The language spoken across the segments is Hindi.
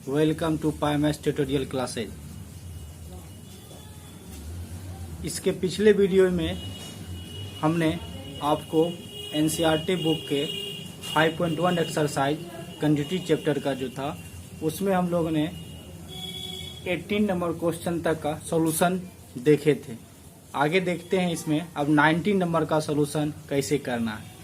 Welcome to PiMaths tutorial classes. इसके पिछले वीडियो में हमने आपको एनसीईआरटी बुक के 5.1 एक्सरसाइज कंटिन्यूटी चैप्टर का जो था उसमें हम लोगों ने 18 नंबर क्वेश्चन तक का सॉल्यूशन देखे थे। आगे देखते हैं इसमें अब 19 नंबर का सॉल्यूशन कैसे करना है।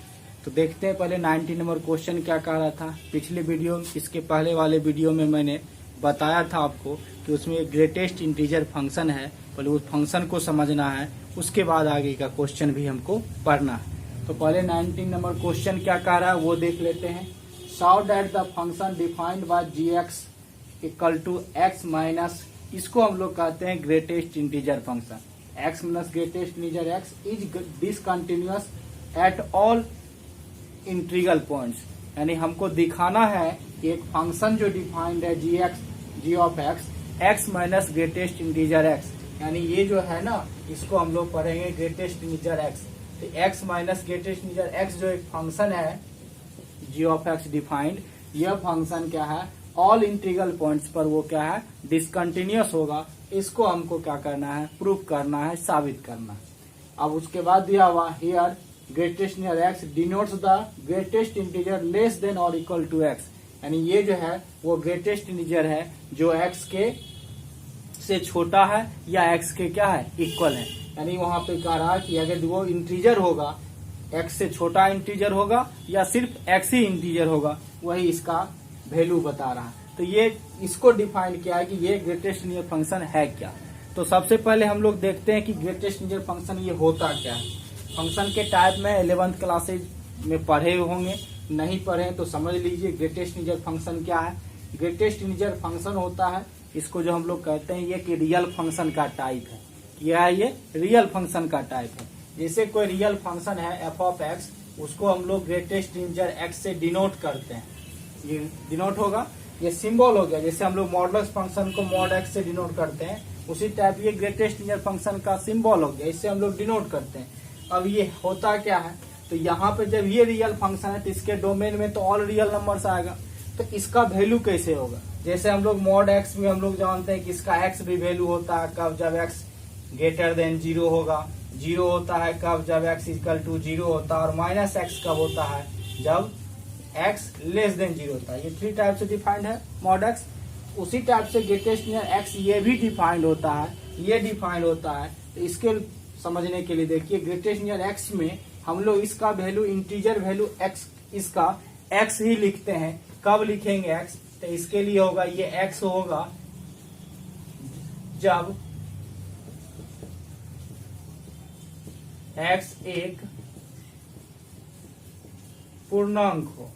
तो देखते हैं पहले 19 नंबर क्वेश्चन क्या कह रहा था। पिछले वीडियो इसके पहले वाले वीडियो में मैंने बताया था आपको कि उसमें एक ग्रेटेस्ट इंटीजर फंक्शन है, पहले उस फंक्शन को समझना है, उसके बाद आगे का क्वेश्चन भी हमको पढ़ना है। तो पहले 19 नंबर क्वेश्चन क्या कह रहा है वो देख लेते हैं। So that the function defined by gx equal to x minus, इसको हम लोग कहते हैं greatest integer function. x minus greatest integer x is discontinuous at all integral points, यानी हमको दिखाना है कि एक फंक्शन जो डिफाइंड है g of x minus greatest integer x, यानी ये जो है ना इसको हम लोग पढ़ेंगे ग्रेटेस्ट इंटीजर x। तो x minus greatest integer x जो एक फंक्शन है g ऑफ x डिफाइंड, यह फंक्शन क्या है ऑल इंटीग्रल पॉइंट्स पर वो क्या है डिसकंटिन्यूअस होगा। इसको हमको क्या करना है प्रूफ करना है, साबित करना है। अब उसके बाद दिया हुआ here greatest integer x denotes the greatest integer less than और इक्वल टू x, यानी ये जो है वो ग्रेटेस्ट इंटीजर है जो x के से छोटा है या x के क्या है इक्वल है। यानी वहां पे कह रहा है कि अगर वो इंटीजर होगा x से छोटा इंटीजर होगा या सिर्फ x ही इंटीजर होगा, वही इसका वैल्यू बता रहा है। तो ये इसको डिफाइन किया है कि ये ग्रेटेस्ट इंटीजर फंक्शन है क्या। तो सबसे पहले हम लोग देखते हैं कि ग्रेटेस्ट इंटीजर फंक्शन ये होता क्या है। फंक्शन के टाइप में 11th क्लासेज में पढ़े होंगे, नहीं पढ़े तो समझ लीजिए ग्रेटेस्ट इंटीजर फंक्शन क्या है। ग्रेटेस्ट इंटीजर फंक्शन होता है इसको जो हम लोग कहते हैं ये कि रियल फंक्शन का टाइप है। क्या है ये रियल फंक्शन का टाइप है। जैसे कोई रियल फंक्शन है एफ ऑफ एक्स, उसको हम लोग ग्रेटेस्ट इंटीजर एक्स से डिनोट करते हैं। ये डिनोट होगा, ये सिंबल हो गया। जैसे हम लोग मॉडुलस फंक्शन को मॉड एक्स से डिनोट करते हैं, उसी टाइप ये ग्रेटेस्ट इंटीजर फंक्शन का सिंबल हो गया, इससे हम लोग डिनोट करते हैं। अब ये होता क्या है, तो यहाँ पे जब ये रियल फंक्शन है तो इसके डोमेन में तो ऑल रियल नंबर्स आएगा, तो इसका वैल्यू कैसे होगा। जैसे हम लोग मॉड एक्स में हम लोग जानते हैं कि इसका एक्स भी वैल्यू होता है कब जब एक्स ग्रेटर देन 0 होगा, 0 होता है कब जब एक्स इक्वल टू 0 होता है, और माइनस एक्स कब होता है जब एक्स लेस देन 0 होता है। ये 3 टाइप से डिफाइंड है मॉड एक्स। उसी टाइप से ग्रेटेस्ट इंटीजर एक्स ये भी डिफाइंड होता है, ये डिफाइंड होता है। तो इसके समझने के लिए देखिए ग्रेटेस्ट इंटीजर एक्स में हम लोग इसका वैल्यू इंटीजर वैल्यू एक्स, इसका एक्स ही लिखते हैं। कब लिखेंगे एक्स, तो इसके लिए होगा ये एक्स होगा जब एक्स एक पूर्णांक हो,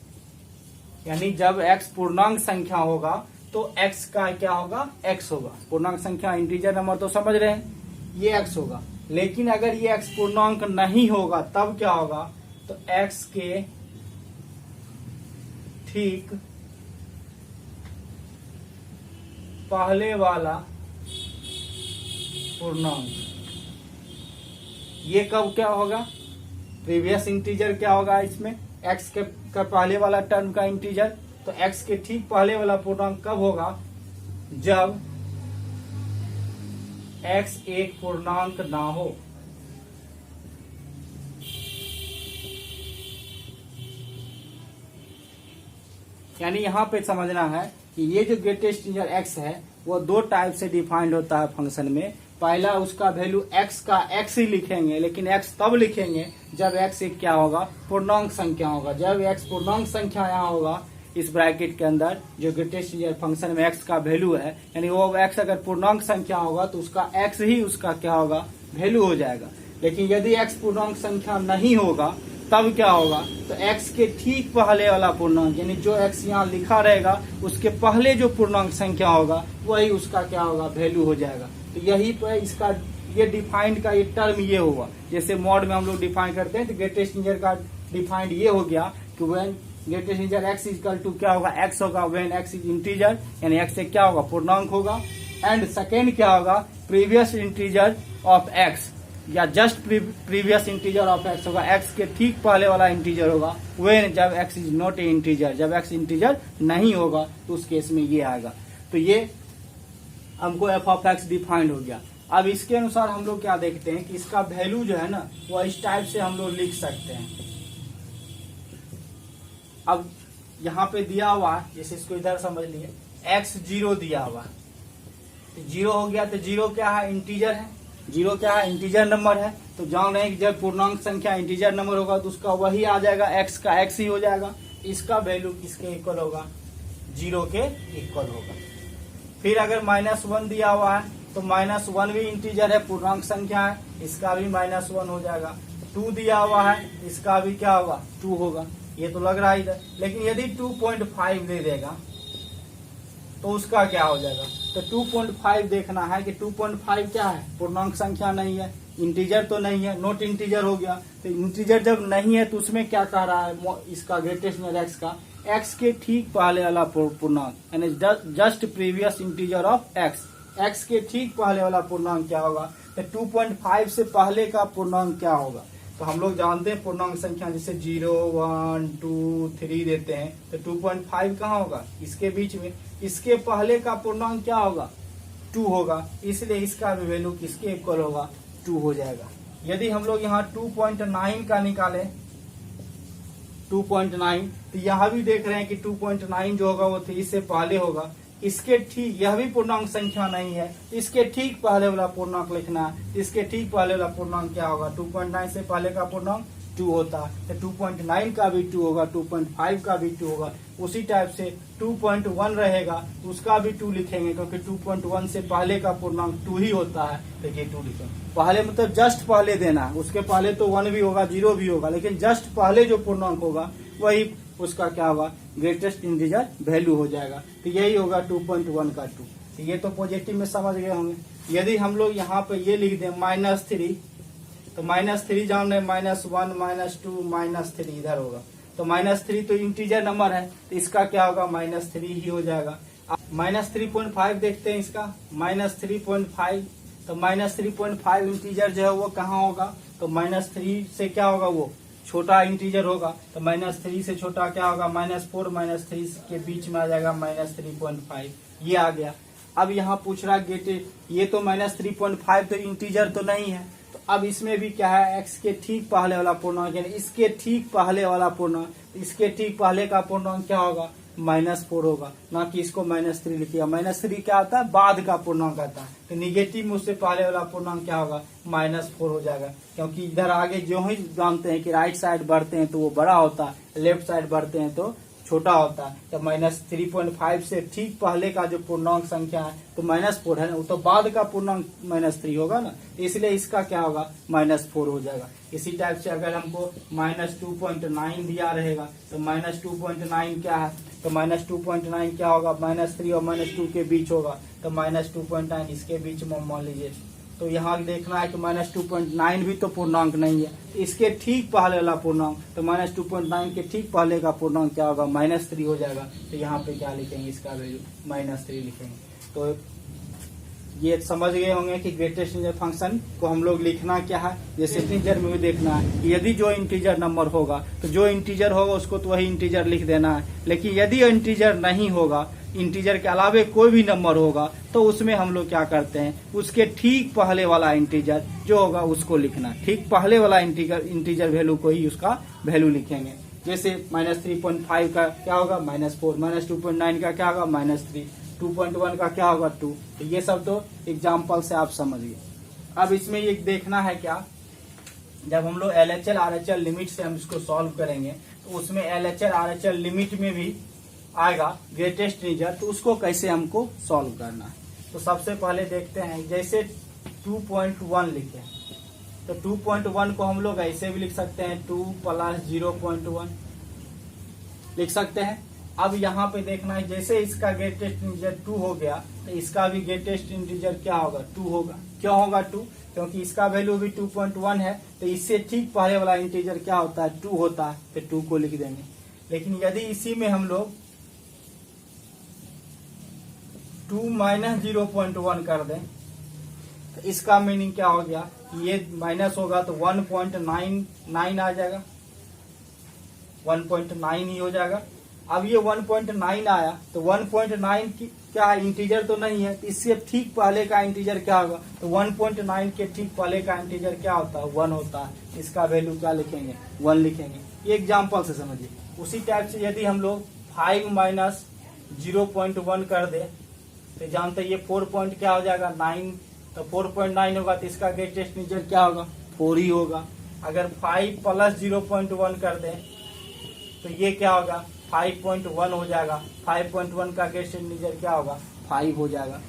यानी जब एक्स पूर्णांक संख्या होगा तो एक्स का क्या होगा एक्स होगा। पूर्णांक संख्या इंटीजर नंबर तो समझ रहे हैं, ये एक्स होगा। लेकिन अगर ये एक्स पूर्णांक नहीं होगा तब क्या होगा, तो एक्स के ठीक पहले वाला पूर्णांक, ये कब क्या होगा प्रीवियस इंटीजर क्या होगा इसमें एक्स के का पहले वाला टर्म का इंटीजर। तो एक्स के ठीक पहले वाला पूर्णांक कब होगा, जब एक्स एक पूर्णांक ना हो। यानी यहाँ पे समझना है कि ये जो ग्रेटेस्ट इंटीजर एक्स है वो 2 टाइप से डिफाइंड होता है फंक्शन में। पहला उसका वैल्यू एक्स का एक्स ही लिखेंगे, लेकिन एक्स तब लिखेंगे जब एक्स एक क्या होगा पूर्णांक संख्या होगा। जब एक्स पूर्णांक संख्या यहाँ होगा इस ब्रैकेट के अंदर जो ग्रेटेस्ट इंटीजर फंक्शन में एक्स का वैल्यू है, यानी वो एक्स अगर पूर्णांक संख्या होगा तो उसका एक्स ही उसका क्या होगा वैल्यू हो जाएगा। लेकिन यदि एक्स पूर्णांक संख्या नहीं होगा तब क्या होगा, तो एक्स के ठीक पहले वाला पूर्णांक, यानी जो एक्स यहाँ लिखा रहेगा उसके पहले जो पूर्णांक संख्या होगा वही उसका क्या होगा वैल्यू हो जाएगा। तो यही पे इसका ये डिफाइंड का ये टर्म ये हुआ। जैसे मॉड में हम लोग डिफाइन करते हैं तो ग्रेटेस्ट इंटीजर का डिफाइंड ये हो गया कि when greatest integer x equal to क्या होगा एक्स होगा, व्हेन एक्स इज इंटीजर, यानी एक्स से क्या होगा पूर्णांक होगा। एंड सेकेंड क्या होगा प्रीवियस इंटीजर ऑफ एक्स, या just previous integer of x होगा, एक्स के ठीक पहले वाला इंटीजर होगा। व्हेन जब x is not a integer, जब एक्स इंटीजर नहीं होगा तो उस केस में ये आएगा। तो ये हमको एफ ऑफ एक्स डिफाइंड हो गया। अब इसके अनुसार हम लोग क्या देखते हैं कि इसका वैल्यू जो है ना वो इस टाइप से हम लोग लिख सकते हैं। अब यहाँ पे दिया हुआ है, जैसे इसको इधर समझ लिए, x 0 दिया हुआ है, तो 0 हो गया। तो 0 क्या है? इंटीजर है। 0 क्या है? इंटीजर नंबर है। तो जान रहे हैं कि जब पूर्णांक संख्या इंटीजर नंबर होगा तो उसका वही आ जाएगा, x का x ही हो जाएगा। इसका वैल्यू किसके इक्वल होगा? 0 के इक्वल होगा। फिर अगर -1 दिया हुआ है तो -1 भी इंटीजर है, पूर्णांक संख्या है, इसका भी -1 हो जाएगा। 2 दिया हुआ है, इसका भी क्या होगा? 2 होगा। ये तो लग रहा है इधर। लेकिन यदि 2.5 दे देगा तो उसका क्या हो जाएगा? तो 2.5 देखना है कि 2.5 क्या है? पूर्णांक संख्या नहीं है, इंटीजर तो नहीं है, नॉट इंटीजर हो गया। तो इंटीजर जब नहीं है तो उसमें क्या कह रहा है इसका ग्रेटेस्ट नंबर एक्स का? एक्स के ठीक पहले वाला पूर्णांक, यानी just previous integer of x. X के ठीक पहले वाला पूर्णांक क्या होगा? तो 2.5 से पहले का पूर्णांक क्या होगा? तो हम लोग जानते हैं पूर्णांक संख्या जैसे 0, 1, 2, 3 देते हैं, तो 2.5 कहाँ होगा? इसके बीच में। इसके पहले का पूर्णांक क्या होगा? 2 होगा। इसलिए इसका भी वैल्यू किसके इक्वल होगा? 2 हो जाएगा। यदि हम लोग यहाँ 2.9 का निकाले, 2.9, तो यहाँ भी देख रहे हैं कि 2.9 जो होगा वो 3 से पहले होगा। इसके ठीक, यह भी पूर्णांक संख्या नहीं है, इसके ठीक पहले वाला पूर्णांक लिखना है। इसके ठीक पहले वाला पूर्णांक क्या होगा? 2.9 से पहले का पूर्णांक 2 होता है, तो 2.9 का भी 2 होगा, 2.5 का भी 2 होगा। उसी टाइप से 2.1 रहेगा, उसका भी 2 लिखेंगे, क्योंकि 2.1 से पहले का पूर्णांक 2 ही होता है, तो ये 2 लिखेंगे। पहले मतलब जस्ट पहले देना है, उसके पहले तो 1 भी होगा, 0 भी होगा, लेकिन जस्ट पहले जो पूर्णांक होगा वही उसका क्या होगा? ग्रेटेस्ट इंटीजर वैल्यू हो जाएगा। तो यही होगा 2.1 का 2। तो ये तो पॉजिटिव में समझ गए होंगे। यदि हम लोग यहाँ पे ये लिख दें -3, तो -3 जान रहे, -1, -2, -3 इधर होगा। तो -3 तो इंटीजर नंबर है, तो इसका क्या होगा? -3 ही हो जाएगा। अब -3.5 देखते हैं इसका, -3.5, तो -3.5 इंटीजर जो है वो कहाँ होगा? तो -3 से क्या होगा? वो छोटा इंटीजर होगा, तो -3 से छोटा क्या होगा? -4, -3 के बीच में आ जाएगा -3.5, ये आ गया। अब यहाँ पूछ रहा गेटे, ये तो -3.5 तो इंटीजर तो नहीं है, तो अब इसमें भी क्या है? x के ठीक पहले वाला पूर्णांक, यानी इसके ठीक पहले वाला पूर्णांक, इसके ठीक पहले का पूर्णांक क्या होगा? -4 होगा, ना कि इसको -3 लिखिएगा। -3 क्या आता है? बाद का पूर्णांक आता है, तो निगेटिव में उससे पहले वाला पूर्णांक क्या होगा? -4 हो जाएगा। क्योंकि इधर आगे जो ही जानते हैं कि राइट साइड बढ़ते हैं तो वो बड़ा होता है, लेफ्ट साइड बढ़ते हैं तो छोटा होता है। तो -3.5 से ठीक पहले का जो पूर्णांक संख्या है तो -4 है ना, वो तो बाद का पूर्णांक -3 होगा ना, इसलिए इसका क्या होगा? -4 हो जाएगा। इसी टाइप से अगर हमको -2.9 दिया रहेगा तो -2.9 क्या है? तो -2.9 क्या होगा? -3 और -2 के बीच होगा, तो -2.9 इसके बीच में मान लीजिए। तो यहाँ देखना है कि -2.9 भी तो पूर्णांक नहीं है, इसके ठीक पहले वाला पूर्णांक, तो -2.9 के ठीक पहले का पूर्णांक क्या होगा? -3 हो जाएगा। तो यहाँ पे क्या लिखेंगे? इसका वैल्यू -3 लिखेंगे। तो ये समझ गए होंगे कि ग्रेटेस्ट इंटीजर फंक्शन को हम लोग लिखना क्या है। जैसे इंटीजर में भी देखना है कि यदि जो इंटीजर नंबर होगा तो जो इंटीजर होगा उसको तो वही इंटीजर लिख देना है, लेकिन यदि इंटीजर नहीं होगा, इंटीजर के अलावे कोई भी नंबर होगा, तो उसमें हम लोग क्या करते हैं? उसके ठीक पहले वाला इंटीजर जो होगा उसको लिखना, ठीक पहले वाला इंटीजर वैल्यू को ही उसका वैल्यू लिखेंगे। जैसे -3.5 का क्या होगा? -4, -2.9 का क्या होगा? -3, 2.1 का क्या होगा? 2। तो ये सब तो एग्जाम्पल से आप समझिए। अब इसमें ये देखना है क्या, जब हम लोग LHL RHL लिमिट से हम इसको सॉल्व करेंगे तो उसमें LHL RHL लिमिट में भी आएगा ग्रेटेस्ट इंटीजर, तो उसको कैसे हमको सॉल्व करना है। तो सबसे पहले देखते हैं, जैसे 2.1 लिखे, तो 2.1 को हम लोग ऐसे भी लिख सकते हैं, 2 + 0.1 लिख सकते हैं। अब यहाँ पे देखना है, जैसे इसका ग्रेटेस्ट इंटीजर 2 हो गया तो इसका भी ग्रेटेस्ट इंटीजर क्या होगा? 2 होगा। क्यों होगा 2? क्योंकि इसका वैल्यू भी 2.1 है, तो इससे ठीक पहले वाला इंटीजर क्या होता है? 2 होता है, तो 2 को लिख देंगे। लेकिन यदि इसी में हम लोग 2 - 0.1 कर दें तो इसका मीनिंग क्या हो गया? ये माइनस होगा तो 1.99 आ जाएगा, 1.9 ही हो जाएगा। अब ये 1.9 आया तो 1.9 की क्या है, इंटीजर तो नहीं है, तो इससे ठीक पहले का इंटीजर क्या होगा, तो 1.9 के ठीक पहले का इंटीजर क्या होता है, 1 होता है। इसका वैल्यू क्या लिखेंगे, 1 लिखेंगे। ये एग्जाम्पल से समझिए। उसी टाइप से यदि हम लोग 5 माइनस 0.1 कर दे तो जानते हैं ये 4 पॉइंट क्या हो जाएगा, 9, तो 4.9 होगा तो इसका ग्रेटेस्ट इंटीजर क्या होगा, 4 ही होगा। अगर 5 प्लस 0.1 कर दे तो ये क्या होगा, 5.1 हो जाएगा। 5.1 का ग्रेटेस्ट इंटीजर क्या होगा, 5 हो जाएगा।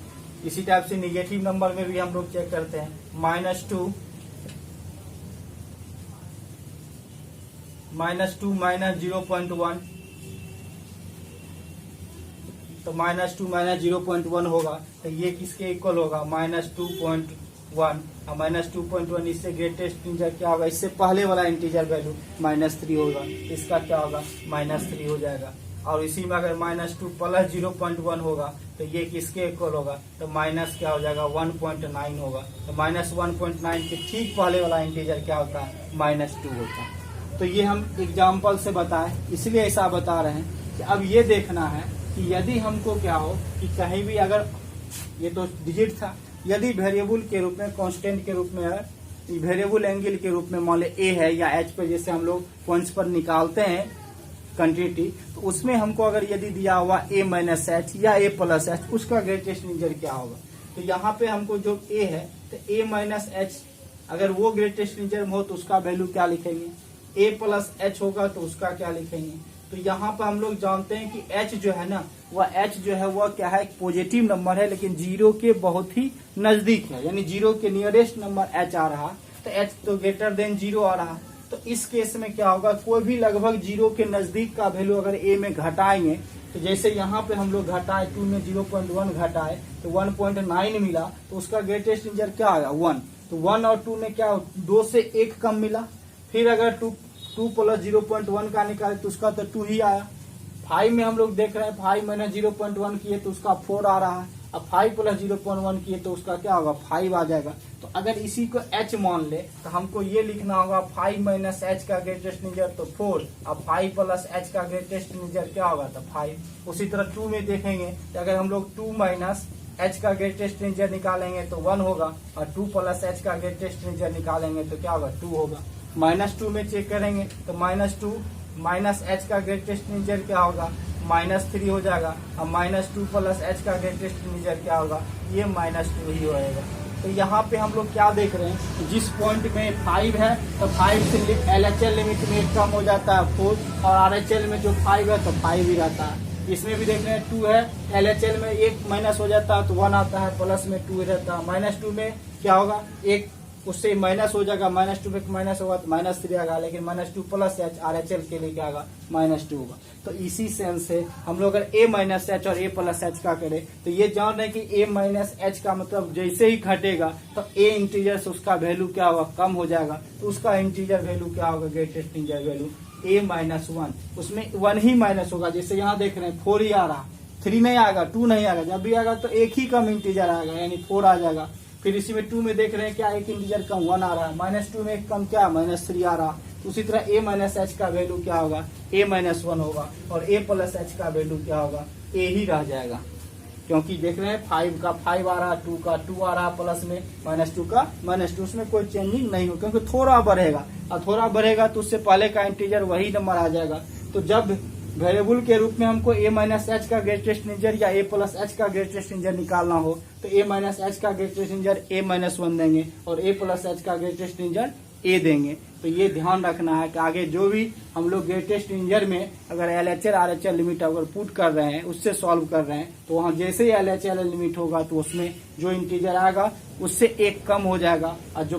इसी टाइप से निगेटिव नंबर में भी हम लोग चेक करते हैं। -2 माइनस 0.1, तो -2 माइनस 0.1 होगा तो ये किसके इक्वल होगा, -2.1। और -2.1 इससे ग्रेटेस्ट इंटीजर क्या होगा, इससे पहले वाला इंटीजर वैल्यू -3 होगा, इसका क्या होगा, -3 हो जाएगा। और इसी में अगर -2 प्लस 0.1 होगा तो ये किसके इक्वल होगा, तो माइनस क्या हो जाएगा, 1.9 होगा। तो -1.9 के ठीक पहले वाला इंटीजर क्या होता है, -2 होता है। तो ये हम एग्जाम्पल से बताएं, इसलिए ऐसा बता रहे हैं कि अब ये देखना है कि यदि हमको क्या हो कि कहीं भी अगर ये तो डिजिट था, यदि वेरिएबल के रूप में, कांस्टेंट के रूप में है, वेरिएबल एंगल के रूप में मान ले ए है या एच पे, जैसे हम लोग पॉइंट्स पर निकालते हैं क्वांटिटी, तो उसमें हमको अगर यदि दिया हुआ a माइनस एच या a प्लस एच, उसका ग्रेटेस्ट इंटीजर क्या होगा। तो यहाँ पे हमको जो a है तो a माइनस एच अगर वो ग्रेटेस्ट इंटीजर हो तो उसका वैल्यू क्या लिखेंगे, a प्लस एच होगा तो उसका क्या लिखेंगे। तो यहाँ पर हम लोग जानते हैं कि h जो है ना, वह h जो है वह क्या है, एक पॉजिटिव नंबर है, लेकिन जीरो के बहुत ही नजदीक है, यानी जीरो के नियरेस्ट नंबर h आ रहा, तो h तो ग्रेटर देन 0 आ रहा। तो इस केस में क्या होगा, कोई भी लगभग जीरो के नजदीक का वैल्यू अगर a में घटाएंगे, तो जैसे यहाँ पे हम लोग घटाए 2 में 0.1 घटाए तो 1.9 मिला, तो उसका ग्रेटेस्ट इंटीजर क्या आया, 1। तो 1 और 2 में क्या 2 से 1 कम मिला। फिर अगर 2 प्लस 0.1 का निकाले तो उसका तो 2 ही आया। 5 में हम लोग देख रहे हैं 5 माइनस 0.1 किए तो उसका 4 आ रहा है। अब 5 प्लस 0.1 किए तो उसका क्या होगा, 5 आ जाएगा। तो अगर इसी को h मान ले तो हमको ये लिखना होगा 5 माइनस एच का ग्रेटेस्ट इंटीजर तो 4, अब 5 प्लस एच का ग्रेटेस्ट इंटीजर क्या होगा, तो 5। उसी तरह 2 में देखेंगे तो अगर हम लोग 2 माइनस एच का ग्रेटेस्ट इंटीजर निकालेंगे तो 1 होगा, और 2 प्लस एच का ग्रेटेस्ट इंटीजर निकालेंगे तो क्या होगा, 2 होगा। -2 में चेक करेंगे तो -2 माइनस एच का ग्रेटेस्ट इंटीजर क्या होगा, -3 हो जाएगा। अब -2 प्लस एच का ग्रेटेस्ट इंटीजर क्या होगा, ये -2 ही होएगा। तो यहाँ पे हम लोग क्या देख रहे हैं, जिस पॉइंट में 5 है तो 5 से LHL लिमिट में कम हो जाता है 4, और RHL में जो 5 है तो 5 ही रहता है। इसमें भी देख रहे हैं 2 है, LHL में 1 माइनस हो जाता है तो 1 आता है, प्लस में 2 रहता है। -2 में क्या होगा, 1 उससे माइनस हो जाएगा, -2 में माइनस होगा तो -3 आएगा, लेकिन -2 प्लस एच RHL के लिए क्या होगा, -2 होगा। तो इसी सेंस से हम लोग अगर a माइनस एच और a प्लस एच का करें तो ये जान रहे हैं कि a माइनस एच का मतलब जैसे ही घटेगा तो a इंटीजर से उसका वैल्यू क्या होगा, कम हो जाएगा, तो उसका इंटीजर वैल्यू क्या होगा, greatest integer value a minus 1, उसमें 1 ही माइनस होगा। जैसे यहाँ देख रहे हैं 4 ही आ रहा, 3 नहीं आएगा, 2 नहीं आएगा, जब भी आएगा तो एक ही कम इंटीजर आएगा, यानी 4 आ जाएगा। फिर इसी में 2 में देख रहे हैं क्या, एक इंटीजर कम 1 आ रहा है, -2 में एक कम क्या, -3 आ रहा। उसी तरह a माइनस एच का वैल्यू क्या होगा, a माइनस 1 होगा, और a प्लस एच का वैल्यू क्या होगा, a ही रह जाएगा। क्योंकि देख रहे हैं 5 का 5 आ रहा, 2 का 2 आ रहा, प्लस में -2 का -2, उसमें कोई चेंजिंग नहीं हो, क्योंकि थोड़ा बढ़ेगा, और थोड़ा बढ़ेगा तो उससे पहले का इंटीजर वही नंबर आ जाएगा। तो जब वेरिएबल के रूप में हमको a माइनस एच का ग्रेटेस्ट इंटीजर या a प्लस एच का ग्रेटेस्ट इंटीजर निकालना हो तो a माइनस एच का ग्रेटेस्ट इंटीजर a माइनस 1 देंगे, और a प्लस एच का ग्रेटेस्ट इंटीजर a देंगे। तो ये ध्यान रखना है कि आगे जो भी हम लोग ग्रेटेस्ट इंटीजर में अगर LHL RHL लिमिट अगर पुट कर रहे हैं, उससे सॉल्व कर रहे हैं, तो वहाँ जैसे ही LHL लिमिट होगा तो उसमें जो इंटीजर आएगा उससे 1 कम हो जाएगा, और जो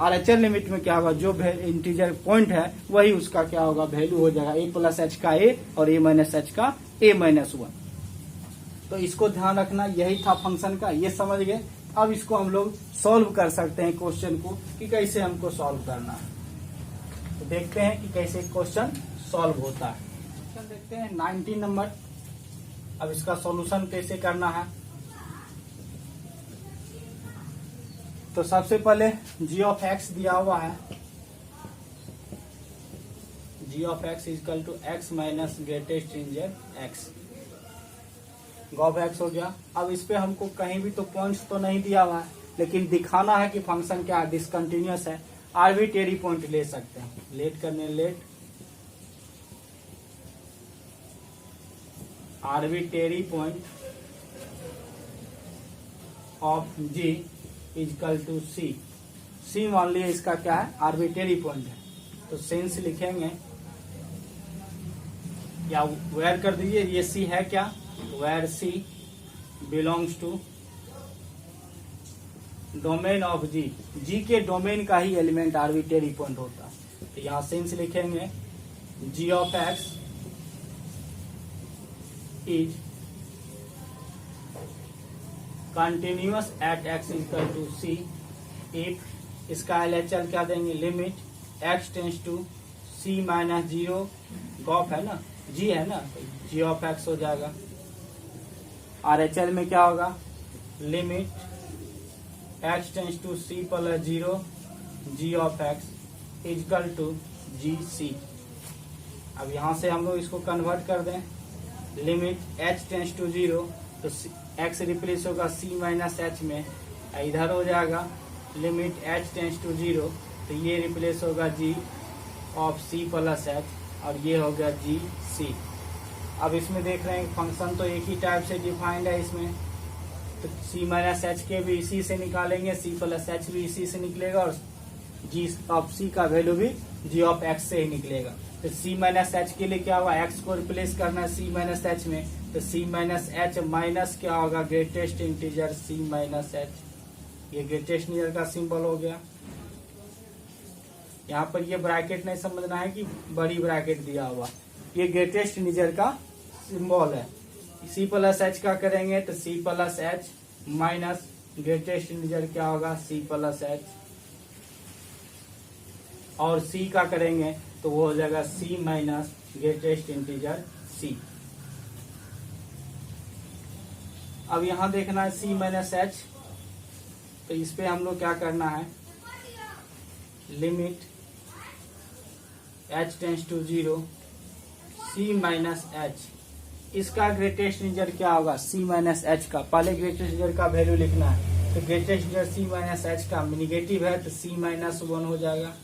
RHL लिमिट में क्या होगा, जो इंटीजर पॉइंट है वही उसका क्या होगा, वैल्यू हो जाएगा, a प्लस एच का a और a माइनस एच का a माइनस 1। तो इसको ध्यान रखना, यही था फंक्शन का, ये समझ गए। अब इसको हम लोग सॉल्व कर सकते हैं क्वेश्चन को, कि कैसे हमको सॉल्व करना है। तो देखते हैं कि कैसे क्वेश्चन सॉल्व होता है। क्वेश्चन देखते हैं 19 नंबर। अब इसका सॉल्यूशन कैसे करना है, तो सबसे पहले g ऑफ x दिया हुआ है, g of x equal to x minus greatest integer x. G of x हो गया। अब इस पे हमको कहीं भी तो पॉइंट्स तो नहीं दिया हुआ है, लेकिन दिखाना है कि फंक्शन क्या है, डिसकंटिन्यूअस है। आर्बिट्रेरी पॉइंट ले सकते हैं, लेट करने let arbitrary point of g equal to c. C मान लिया इसका क्या है, आर्बिट्रेरी पॉइंट है, तो सिंस लिखेंगे या वेयर कर दीजिए, ये सी है क्या, where c belongs to domain of g. G के डोमेन का ही एलिमेंट आर्बिट्रेरी पॉइंट होता है, तो यहाँ सिंस लिखेंगे g of x is continuous at x equal to c if, इसका एलएचएल क्या देंगे, limit x tends to c minus zero, g of है ना, जी है ना, जी ऑफ एक्स हो जाएगा। आरएचएल में क्या होगा, limit x tends to c plus zero g of x equal to g c. अब यहां से हम लोग इसको कन्वर्ट कर दें, limit H tends to zero, तो एक्स रिप्लेस होगा सी माइनस एच में, इधर हो जाएगा limit H tends to zero, तो ये रिप्लेस होगा g of c plus h, और ये हो गया जी सी। अब इसमें देख रहे हैं फंक्शन तो एक ही टाइप से डिफाइंड है इसमें, तो सी माइनस एच के भी इसी से निकालेंगे, सी प्लस एच भी इसी से निकलेगा, और जी ऑफ सी का वैल्यू भी जी ऑफ एक्स से ही निकलेगा। तो सी माइनस एच के लिए क्या हुआ, एक्स को रिप्लेस करना है सी माइनस एच में, तो सी माइनस एच माइनस क्या होगा, ग्रेटेस्ट इंटीजर सी माइनस एच, ये ग्रेटेस्ट इंटीजर का सिंबल हो गया। यहाँ पर ये ब्रैकेट नहीं समझना है कि बड़ी ब्रैकेट दिया हुआ, ये ग्रेटेस्ट इंटीजर का सिंबल है। सी प्लस एच का करेंगे तो C plus H minus greatest integer क्या होगा, सी प्लस एच, और सी का करेंगे तो वो हो जाएगा सी माइनस ग्रेटेस्ट इंटीजर सी। अब यहां देखना है सी माइनस एच, तो इस पे हम लोग क्या करना है, limit H tends to zero C minus H, इसका ग्रेटेस्ट इंटीजर क्या होगा, सी माइनस एच का, पहले ग्रेटेस्ट इंटीजर का वैल्यू लिखना है, तो ग्रेटेस्ट इंटीजर सी माइनस एच का निगेटिव है तो सी माइनस वन हो जाएगा।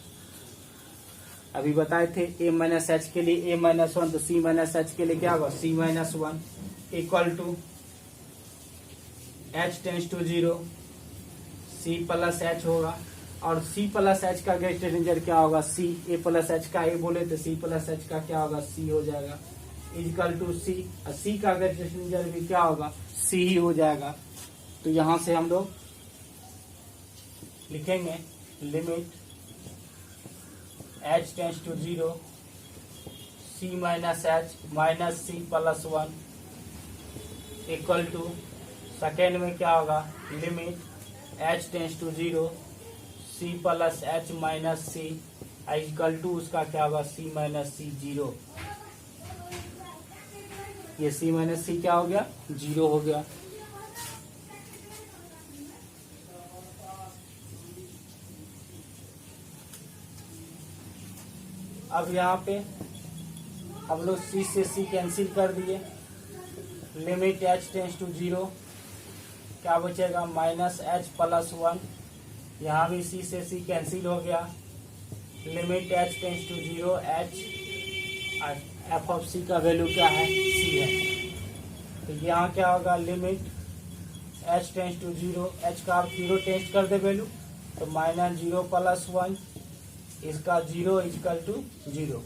अभी बताए थे ए माइनस एच के लिए ए माइनस वन, तो सी माइनस एच के लिए क्या होगा, सी minus one equal to H tends to zero C plus H होगा, और सी प्लस एच का ग्रेटेस्ट इंटीजर क्या होगा, सी, ए प्लस एच का ए बोले तो सी प्लस एच का क्या होगा, सी हो जाएगा, इक्वल टू सी, और सी का ग्रेटेस्ट इंटीजर भी क्या होगा, सी ही हो जाएगा। तो यहां से हम लोग लिखेंगे limit H tends to zero C minus h minus c plus one equal to, second में क्या होगा, limit H tends to zero C plus H minus c equal to, उसका क्या होगा, सी माइनस सी जीरो, ये सी माइनस सी क्या हो गया, जीरो हो गया। अब यहाँ पे हम लोग सी से सी कैंसिल कर दिए, limit H tends to zero क्या बचेगा, माइनस एच प्लस वन, यहाँ भी सी से सी कैंसिल हो गया, limit H tends to zero h, f of c का वैल्यू क्या है, सी है, तो यहाँ क्या होगा, limit H tends to zero, h का आप जीरो टेस्ट कर दे वैल्यू, तो माइनस जीरो प्लस वन, इसका जीरो इजकल टू जीरो,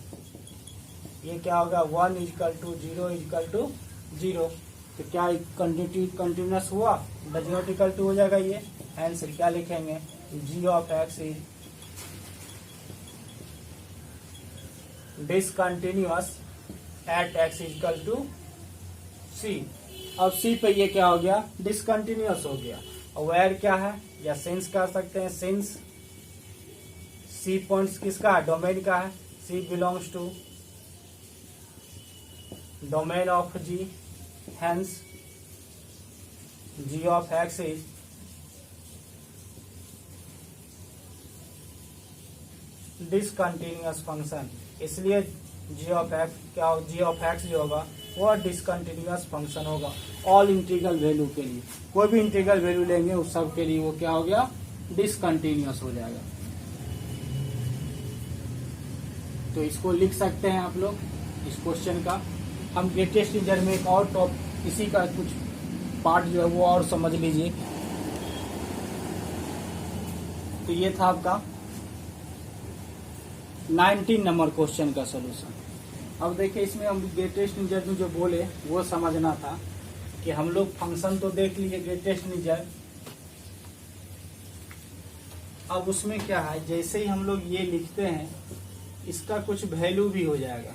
ये क्या होगा, one equal to zero equal to zero, तो क्या कंटिन्यूस हुआ, डज नॉट इक्वल टू हो जाएगा ये, आंसर क्या लिखेंगे, g of x is discontinuous at x equal to c. अब सी पे ये क्या हो गया, डिसकंटिन्यूअस हो गया, और वेयर क्या है, या सिंस कर सकते हैं, सिंस सी पॉइंट्स किसका है, डोमेन का है, c belongs to domain of g, hence g of x is discontinuous function, इसलिए जी ऑफ एक्स जो होगा वो डिसकंटिन्यूअस फंक्शन होगा ऑल इंटीग्रल वैल्यू के लिए। कोई भी इंटीग्रल वैल्यू लेंगे उस सब के लिए वो क्या हो गया, डिसकंटिन्यूअस हो जाएगा। तो इसको लिख सकते हैं आप लोग इस क्वेश्चन का। हम ग्रेटेस्ट इंटीजर में एक और टॉप इसी का कुछ पार्ट जो है वो और समझ लीजिए। तो ये था आपका 19 नंबर क्वेश्चन का सोल्यूशन। अब देखिए इसमें हम ग्रेटेस्ट इंटीजर में जो बोले वो समझना था कि हम लोग फंक्शन तो देख लिए ग्रेटेस्ट इंटीजर। अब उसमें क्या है, जैसे ही हम लोग ये लिखते हैं इसका कुछ वैल्यू भी हो जाएगा।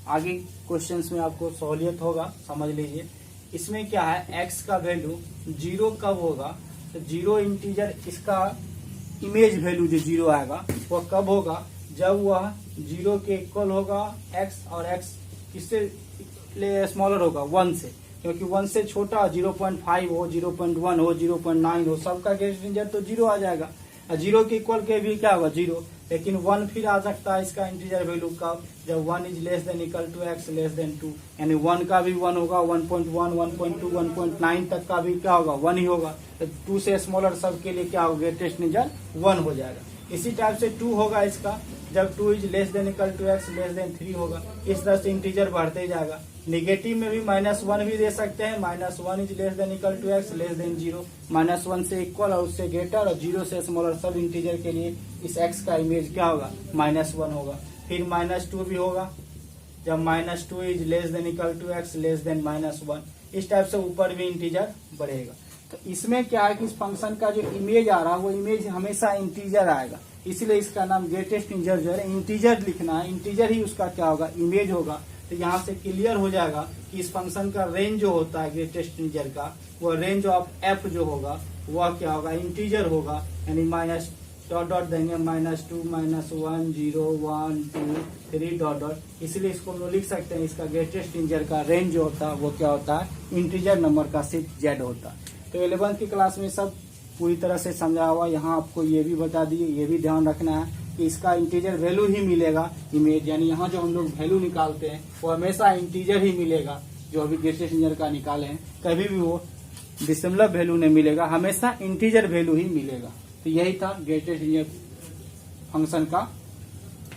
आगे क्वेश्चंस में आपको सहूलियत होगा, समझ लीजिए। इसमें क्या है, x का वैल्यू 0 कब होगा, तो 0 इंटीजर इसका इमेज वैल्यू जो 0 आएगा वह कब होगा, जब वह 0 के इक्वल होगा x और x किससे स्मॉलर होगा 1 से, क्योंकि 1 से छोटा 0.5 हो, 0.1 हो, 0.9 हो, सबका ग्रेटेस्ट इंटीजर तो 0 आ जाएगा। 0 के इक्वल के भी क्या होगा 0, लेकिन 1 फिर आ सकता है इसका इंटीजर वैल्यू कब, जब 1 is less than equal to x less than 2, यानी 1 का भी 1 होगा, 1.1, 1.2, 1.9 तक का भी क्या होगा 1 ही होगा। तो 2 से स्मॉलर सब के लिए क्या होगा, ग्रेटेस्ट इंटीजर 1 हो जाएगा। इसी टाइप से 2 होगा इसका, जब 2 is less than equal to x less than 3 होगा। इस तरह से इंटीजर बढ़ते जाएगा। निगेटिव में भी -1 भी दे सकते हैं, -1 is less than equal to x less than 0, -1 से इक्वल और उससे ग्रेटर और 0 से स्मॉलर सब इंटीजर के लिए इस x का इमेज क्या होगा, -1 होगा। फिर -2 भी होगा, जब -2 is less than equal to x less than -1। इस टाइप से ऊपर भी इंटीजर बढ़ेगा। तो इसमें क्या है कि इस फंक्शन का जो इमेज आ रहा है वो इमेज हमेशा इंटीजर आएगा, इसलिए इसका नाम ग्रेटेस्ट इंटीजर जो है इंटीजर लिखना है। इंटीजर ही उसका क्या होगा, इमेज होगा। तो यहाँ से क्लियर हो जाएगा कि इस फंक्शन का रेंज जो होता है ग्रेटेस्ट इंटीजर का, वो रेंज ऑफ f जो होगा वह क्या होगा, इंटीजर होगा। यानी माइनस डॉट डॉट देंगे, -2, -1, 0, 1, 2, 3 डॉट डॉट। इसलिए इसको हम लोग लिख सकते हैं, इसका ग्रेटेस्ट इंटीजर का रेंज जो होता है वो क्या होता है, इंटीजर नंबर का सिर्फ z होता है। तो 11th की क्लास में सब पूरी तरह से समझा हुआ। यहाँ आपको ये भी बता दिए, ये भी ध्यान रखना है कि इसका इंटीजर वैल्यू ही मिलेगा इमेज, यानी यहाँ जो हम लोग वैल्यू निकालते हैं वो हमेशा इंटीजर ही मिलेगा। जो अभी ग्रेटेस्ट इंटीजर का निकाले हैं कभी भी वो डिसिमिलर वैल्यू नहीं मिलेगा, हमेशा इंटीजर वैल्यू ही मिलेगा। तो यही था ग्रेटेस्ट इंटीजर फंक्शन का।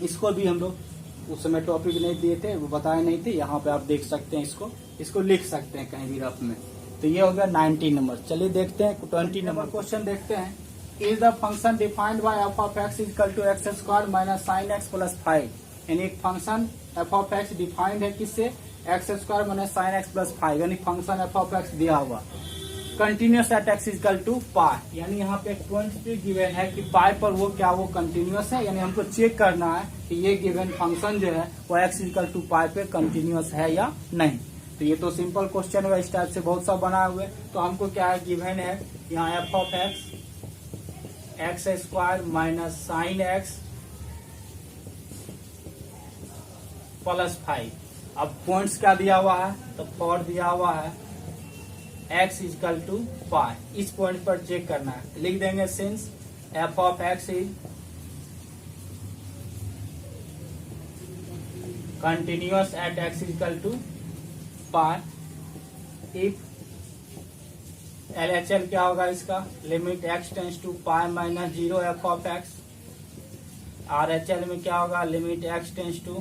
इसको भी हम लोग उस समय टॉपिक नहीं दिए थे, वो बताए नहीं थे, यहाँ पे आप देख सकते हैं। इसको लिख सकते हैं कहीं भी रफ में। तो ये हो गया 19 नंबर। चलिए देखते हैं 20 नंबर क्वेश्चन देखते हैं। Is the function defined by f of x equal to x square minus sine x plus 5। यानी एक function f of x defined है किससे, x square minus sine x plus 5। यानी फंक्शन f of x दिया हुआ continuous at x equal to pi. यानी यहाँ पे एक पॉइंट भी गिवन है कि पाई पर वो क्या वो कंटिन्यूअस है, यानी हमको चेक करना है कि ये गिवन फंक्शन जो है वो x इक्वल टू पाई पे कंटिन्यूअस है या नहीं। तो ये तो सिंपल क्वेश्चन है, इस टाइप से बहुत सा बना हुए। तो हमको क्या है, गिवन है यहाँ f of x square minus sine x plus 5। अब पॉइंट्स क्या दिया हुआ है, तो फॉर दिया हुआ है x इक्वल टू पाई। इस पॉइंट पर चेक करना है, लिख देंगे since f of x is continuous at x equal to pi. If LHL क्या होगा इसका, limit x tends to pi minus 0 f of x। RHL में क्या होगा, limit x tends to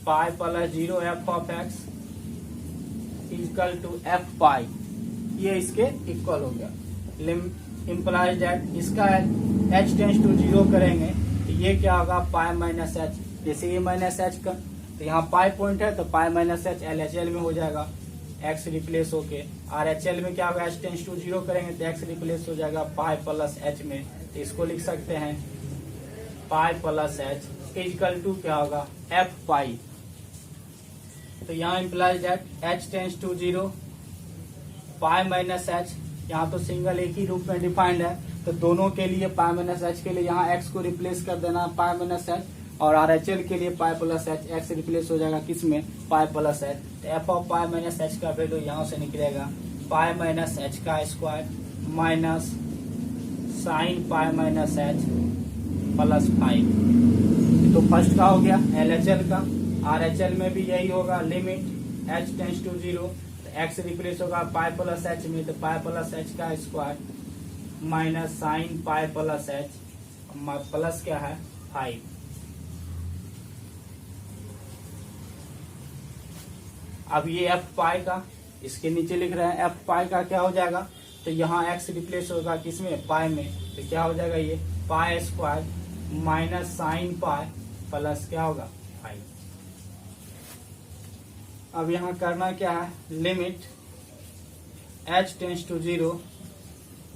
pi plus 0 f of x equal to f pi. ये इसके इक्वल हो गया। इम्प्लाइज दैट इसका h टेंस टू 0 करेंगे तो ये क्या होगा, पाई माइनस h। जैसे ये माइनस h का, तो यहाँ पाई पॉइंट है तो पाई माइनस h LHL में हो जाएगा, x रिप्लेस होके। RHL में क्या होगा, h टेंस टू 0 करेंगे तो x रिप्लेस हो जाएगा पाई प्लस h में। तो इसको लिख सकते हैं pi plus h equal to क्या होगा, f पाई। तो यहाँ implies that h tends to 0 pi minus h। यहाँ तो सिंगल एक ही रूप में डिफाइंड है, तो दोनों के लिए पाई माइनस h के लिए यहाँ x को रिप्लेस कर देना पाई माइनस h, और RHL के लिए पाई प्लस h, x रिप्लेस हो जाएगा किस में, पाई प्लस h। तो f of pi minus h का वैल्यू यहाँ से निकलेगा पाई माइनस h का square minus sine pi minus h plus 5। तो फर्स्ट का हो गया LHL का, RHL में भी यही होगा, लिमिट h टेंस टू 0, तो x रिप्लेस होगा पाई प्लस h में, तो पाई प्लस h का square minus sine pi plus h, plus क्या है 5। अब ये f पाई का, इसके नीचे लिख रहे हैं f पाई का क्या हो जाएगा, तो यहाँ x रिप्लेस होगा किसमें, पाई में, तो क्या हो जाएगा ये pi square minus sine pi plus क्या होगा 5। अब यहाँ करना क्या है, limit h tends to 0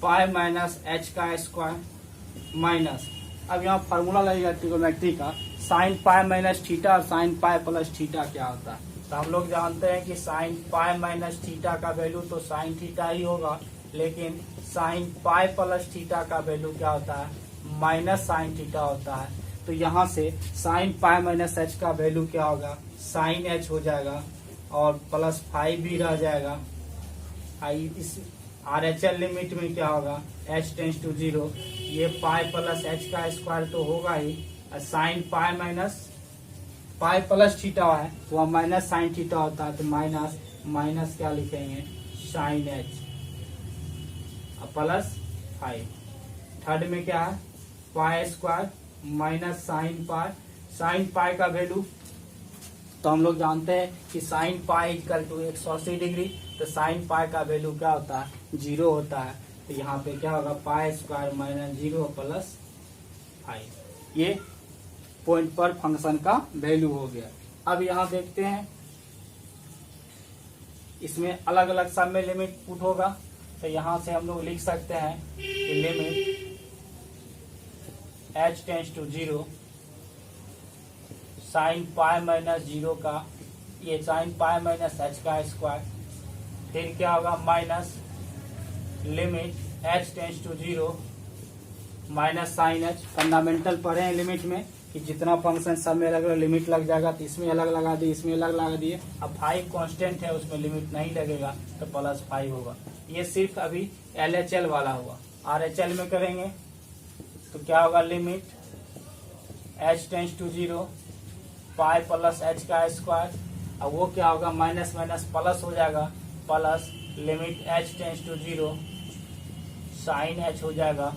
pi minus h का स्क्वायर माइनस, अब यहाँ फार्मूला लगेगा ट्रिगोनोमेट्री का, साइन पाई माइनस थीटा और साइन पाई प्लस थीटा क्या होता है। तो हम लोग जानते हैं कि साइन पाई माइनस थीटा का वैल्यू तो साइन थीटा ही होगा, लेकिन साइन पाई प्लस थीटा का वैल्यू क्या होता है, माइनस साइन थीटा होता है। तो यहाँ से साइन पाई माइनस एच का वैल्यू क्या होगा, साइन एच हो जाएगा और प्लस 5 भी रह जाएगा। इस RHL लिमिट में क्या होगा, h टेंस टू 0, ये पाई प्लस h का स्क्वायर तो होगा ही, sine pi minus pi plus theta है तो वह माइनस साइन थीटा होता है, तो माइनस माइनस क्या लिखेंगे साइन h प्लस 5। थर्ड में क्या है, pi square minus sine pi का वैल्यू तो हम लोग जानते हैं कि sine pi equal to 180 degree, तो साइन पाई का वैल्यू क्या होता है, 0 होता है। तो यहाँ पे क्या होगा, पाई स्क्वायर माइनस 0 प्लस 5। ये पॉइंट पर फंक्शन का वैल्यू हो गया। अब यहाँ देखते हैं इसमें अलग अलग सब में लिमिट पुट होगा, तो यहाँ से हम लोग लिख सकते हैं कि limit h tends to 0 sine pi minus 0 का, ये साइन पाई माइनस h का स्क्वायर, फिर क्या होगा minus limit h tends to 0 minus sine h। Fundamental पढ़े हैं लिमिट में कि जितना फंक्शन सब में अलग अलग लिमिट लग जाएगा, तो इसमें अलग लगा दिए, इसमें अलग लगा दिए। अब 5 कांस्टेंट है, उसमें लिमिट नहीं लगेगा तो प्लस 5 होगा। ये सिर्फ अभी LHL वाला हुआ। RHL में करेंगे तो क्या होगा, limit h tends to 0 pi plus h का स्क्वायर, अब वो क्या होगा माइनस माइनस प्लस हो जाएगा, plus limit h tends to 0 sine h हो जाएगा,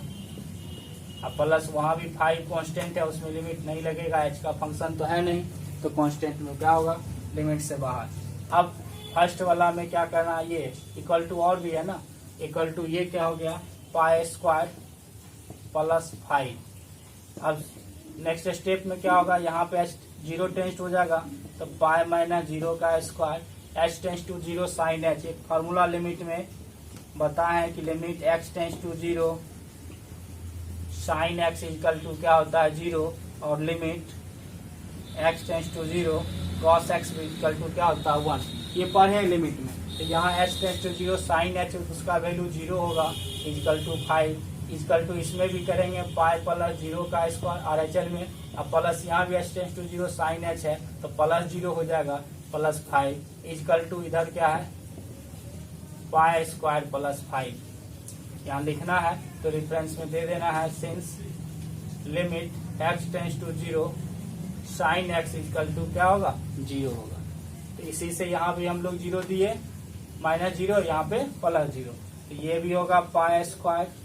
अब प्लस वहां भी 5 कांस्टेंट है, उसमें लिमिट नहीं लगेगा, h का फंक्शन तो है नहीं, तो कांस्टेंट में क्या होगा लिमिट से बाहर। अब फर्स्ट वाला में क्या करना है, ये इक्वल टू और भी है ना, इक्वल टू ये क्या हो गया पाई स्क्वायर प्लस 5। अब नेक्स्ट स्टेप में क्या होगा, यहाँ पे h 0 टेंस हो जाएगा, तो पाई माइनस 0 का square h tends to 0 sine h। एक फार्मूला लिमिट में बताए हैं कि limit x tends to 0 sine x equal to क्या होता है 0, और limit x tends to 0 cos x equal to क्या होता है 1। ये पढ़े लिमिट में, तो यहाँ h tends to 0 sine h उसका वैल्यू 0 होगा इक्वल टू 5, इक्वल टू इसमें भी करेंगे पाई प्लस 0 का स्क्वायर RHL में, अब प्लस यहाँ भी h tends to 0 sine h है तो प्लस 0 हो जाएगा प्लस 5, इक्वल टू इधर क्या है पाई स्क्वायर प्लस 5। यहाँ लिखना है तो रेफरेंस में दे देना है, since limit x tends to 0 sine x equal to क्या होगा 0 होगा। तो इसी से यहाँ भी हम लोग 0 दिए, माइनस 0, यहाँ पे प्लस 0, तो ये भी होगा पाई स्क्वायर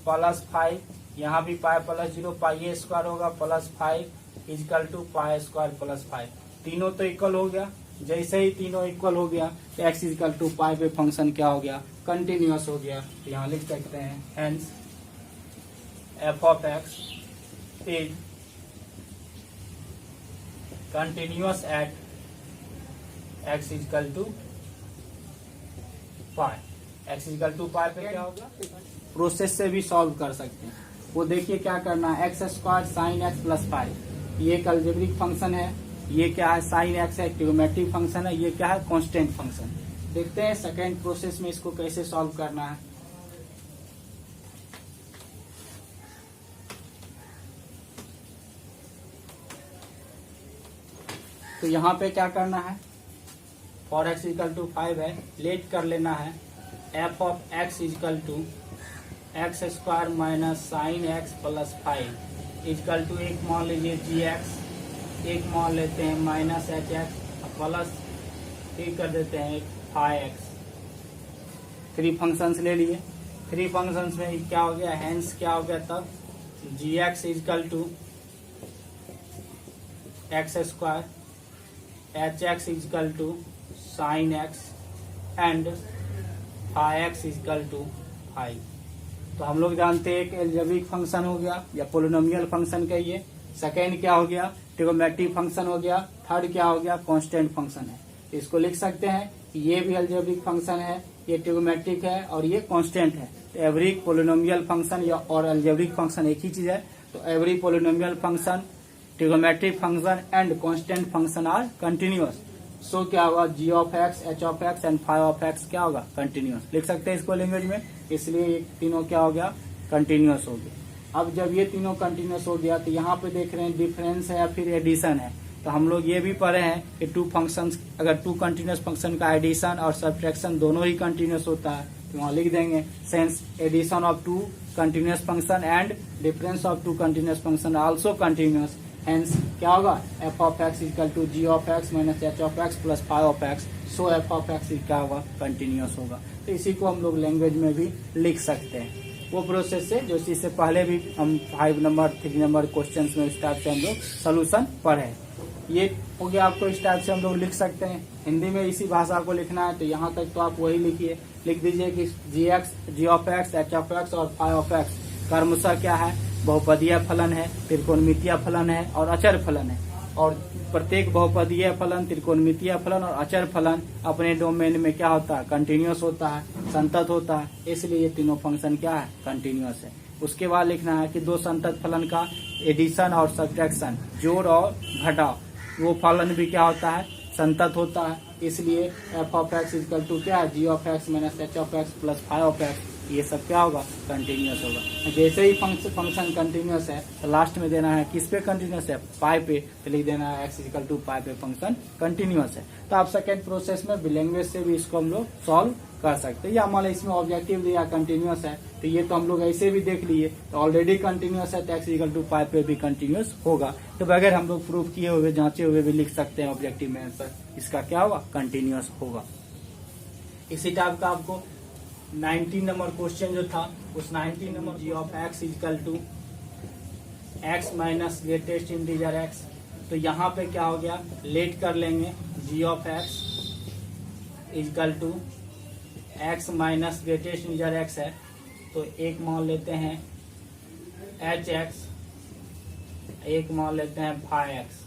प्लस 5, यहाँ भी पाई प्लस 0, पाई स्क्वायर होगा plus 5 equal to pi square plus 5। तीनों तो इक्वल हो गया, जैसे ही तीनों इक्वल हो गया तो x इक्वल टू पाई पे फंक्शन क्या हो गया, कंटिन्यूअस हो गया। तो यहाँ लिख सकते हैं hence f of x is continuous at x equal to pi. x equal to pi पे क्या होगा, प्रोसेस से भी सॉल्व कर सकते हैं। वो देखिए क्या करना है, x square sine x plus 5, ये एक अलजेब्रिक फंक्शन है, ये क्या है साइन एक्स है, ट्रिगोनोमेट्रिक फंक्शन है, ये क्या है कांस्टेंट फंक्शन। देखते हैं सेकेंड प्रोसेस में इसको कैसे सॉल्व करना है। तो यहाँ पे क्या करना है, फॉर एक्स इक्वल टू 5 है, लेट कर लेना है f of x equal to x square minus sine x plus 5 equal to एक मान लीजिए जी एक्स, एक मान लेते हैं माइनस एच एक्स प्लस एक कर देते हैं फाइव एक्स। थ्री फंक्शंस ले लिए, थ्री फंक्शंस में क्या हो गया, हेंस क्या हो गया तब g x equal to x square, h x equal to sine x and five x equal to five. तो हम लोग जानते हैं एक एल्जेब्रिक फंक्शन हो गया या पोलिनोमियल फंक्शन कहिए। सेकेंड क्या हो गया, ट्रिगोमेट्रिक फंक्शन हो गया। थर्ड क्या हो गया, कांस्टेंट फंक्शन है। तो इसको लिख सकते हैं ये भी एल्जेब्रिक फंक्शन है, ये ट्रिगोमेट्रिक है और ये कांस्टेंट है। तो एवरी पोलिनोमियल फंक्शन या और एल्जेब्रिक फंक्शन एक ही चीज है। तो every polynomial function, trigonometric function and constant function are continuous. So क्या होगा, g of x, h of x and five of x क्या होगा, कंटिन्यूअस। लिख सकते हैं इसको लैंग्वेज में, इसलिए ये तीनों क्या हो गया, कंटिन्यूअस हो गया। अब जब ये तीनों कंटिन्यूअस हो गया तो यहाँ पे देख रहे हैं डिफरेंस है या फिर एडिशन है। तो हम लोग ये भी पढ़े हैं कि टू फंक्शंस, अगर टू कंटिन्यूअस फंक्शन का एडिशन और सब्ट्रैक्शन दोनों ही कंटिन्यूअस होता है तो वहाँ लिख देंगे since addition of two continuous function and difference of two continuous function also continuous. Hence क्या होगा, f of x equal to g of x minus h of x plus five of x. So f of x क्या होगा, कंटिन्यूअस होगा। तो इसी को हम लोग लैंग्वेज में भी लिख सकते हैं वो प्रोसेस से जो चीज से पहले भी हम 5 नंबर 3 नंबर क्वेश्चन में इस टाइप से हम लोग सोल्यूशन पढ़े। ये हो गया, आपको इस टाइप से हम लोग लिख सकते हैं। हिंदी में इसी भाषा को लिखना है तो यहाँ तक तो आप वही लिखिए, लिख दीजिए कि g x, g of x, h of x और फाइव ऑफ एक्स क्रमशः क्या है, बहुपदीय फलन है, त्रिकोणमितीय फलन है और अचर फलन है। और प्रत्येक बहुपदीय फलन, त्रिकोणमितीय फलन और अचर फलन अपने डोमेन में क्या होता है, कंटिन्यूअस होता है, संतत होता है। इसलिए ये तीनों फंक्शन क्या है, कंटिन्यूअस है। उसके बाद लिखना है कि दो संतत फलन का एडिशन और सब्ट्रैक्शन, जोड़ और घटाव, वो फलन भी क्या होता है, संतत होता है। इसलिए f of x equal to क्या है, g of x minus h of x plus five of x, ये सब क्या होगा, कंटिन्यूअस होगा। जैसे ही फंक्शन कंटिन्यूअस है तो लास्ट में देना है किस पे कंटिन्यूअस है, पाई पे, तो लिख देना है एक्स इक्वल टू पाई पे फंक्शन कंटिन्यूअस है। तो आप सेकेंड प्रोसेस में लैंग्वेज से भी इसको हम लोग सॉल्व कर सकते हैं। या मान लो इसमें ऑब्जेक्टिव दिया कंटिन्यूअस है तो ये तो हम लोग ऐसे भी देख लिए, तो ऑलरेडी कंटिन्यूअस है तो एक्स इक्वल टू पाई पे भी कंटिन्यूअस होगा। तो बगैर हम लोग प्रूफ किए हुए, जांचे हुए भी लिख सकते हैं ऑब्जेक्टिव में आंसर, इसका क्या होगा, कंटिन्यूअस होगा। इसी टाइप का आपको 19 नंबर क्वेश्चन जो था, उस 19 number g of x equal to x minus greatest integer x. तो यहाँ पे क्या हो गया, लेट कर लेंगे, g of x equal to x minus greatest integer x है तो एक मान लेते हैं एच एक्स, एक मान लेते हैं फाइव एक्स।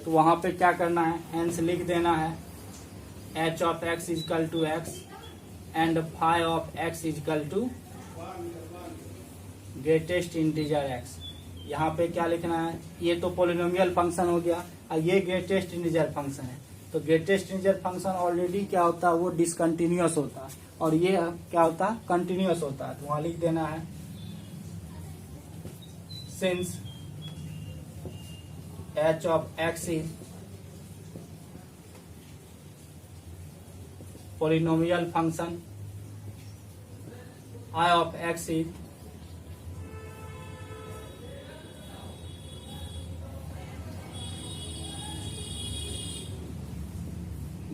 तो वहां पे क्या करना है, हेंस लिख देना है h of x equal to x and five of x equal to greatest integer x. यहाँ पे क्या लिखना है, ये तो पोलिनोमियल फंक्शन हो गया और ये ग्रेटेस्ट इंटीजर फंक्शन है। तो ग्रेटेस्ट इंटीजर फंक्शन ऑलरेडी क्या होता है, वो डिसकंटिन्यूअस होता है और ये क्या होता है, कंटिन्यूअस होता है। तो वहां लिख देना है since H of x is polynomial function, I of x is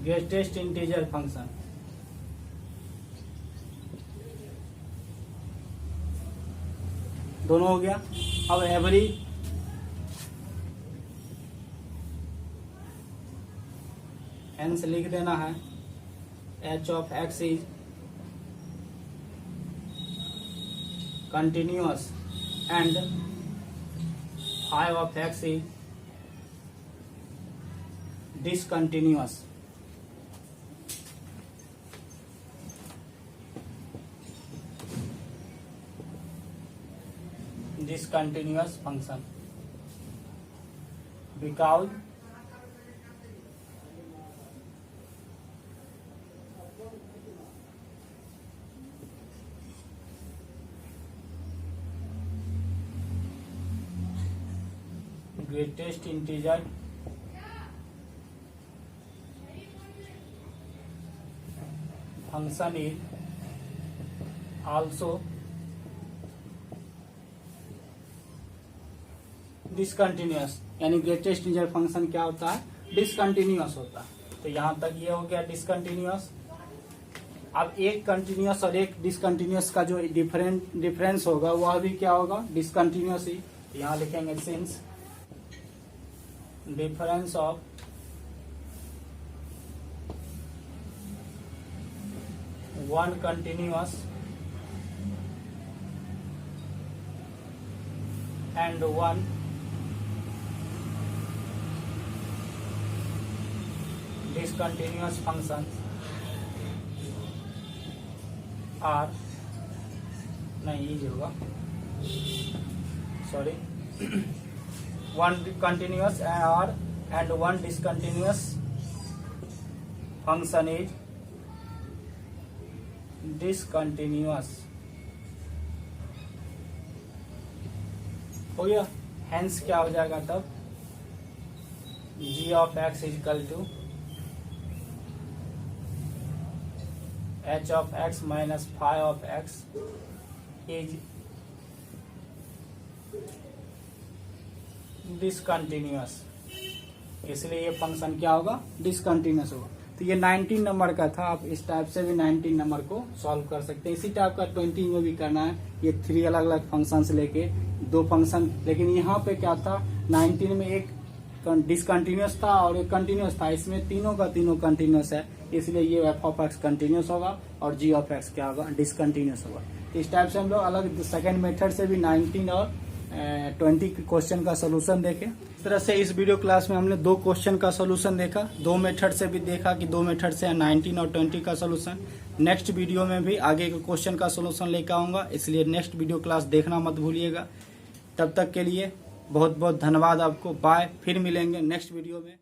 greatest integer function। दोनों हो गया। अब एवरी हेंस लिख देना है h of x is continuous and phi of x is discontinuous। discontinuous function because greatest integer function is also discontinuous, यानी ग्रेटेस्ट इंटीजर फंक्शन क्या होता है, डिसकंटिन्यूअस होता है। तो यहां तक ये हो गया डिसकंटिन्यूअस। अब एक कंटिन्यूअस और एक डिसकंटिन्यूअस का जो डिफरेंस होगा वह भी क्या होगा, डिसकंटिन्यूअस ही। यहां लिखेंगे since difference of one continuous and one discontinuous functions are नहीं इजी होगा, sorry, one continuous are and one discontinuous function is discontinuous. हो गया। हेंस क्या हो जाएगा तब, g of x is equal to h of x minus phi of x is discontinuous, इसलिए ये फंक्शन क्या होगा, डिसकंटिन्यूअस होगा। तो ये 19 नंबर का था। आप इस टाइप से भी 19 नंबर को सॉल्व कर सकते हैं। इसी टाइप का 20 में भी करना है। ये 3 अलग अलग फंक्शन से लेके 2 फंक्शन, लेकिन यहाँ पे क्या था, 19 में एक डिसकंटिन्यूअस था और एक कंटिन्यूअस था। इसमें तीनों का तीनों कंटिन्यूअस है, इसलिए ये एफ ऑफ एक्स कंटिन्यूअस होगा और जी ऑफ एक्स क्या होगा, डिसकंटिन्यूअस होगा। तो इस टाइप से हम लोग अलग सेकंड मेथड से भी 19 और 20 क्वेश्चन का सोल्यूशन देखे। इस तरह से इस वीडियो क्लास में हमने 2 क्वेश्चन का सोल्यूशन देखा, 2 मेथड से भी देखा कि 2 मेथड से 19 और 20 का सोल्यूशन। नेक्स्ट वीडियो में भी आगे के क्वेश्चन का सोल्यूशन लेकर आऊंगा, इसलिए नेक्स्ट वीडियो क्लास देखना मत भूलिएगा। तब तक के लिए बहुत बहुत धन्यवाद आपको। बाय, फिर मिलेंगे नेक्स्ट वीडियो में।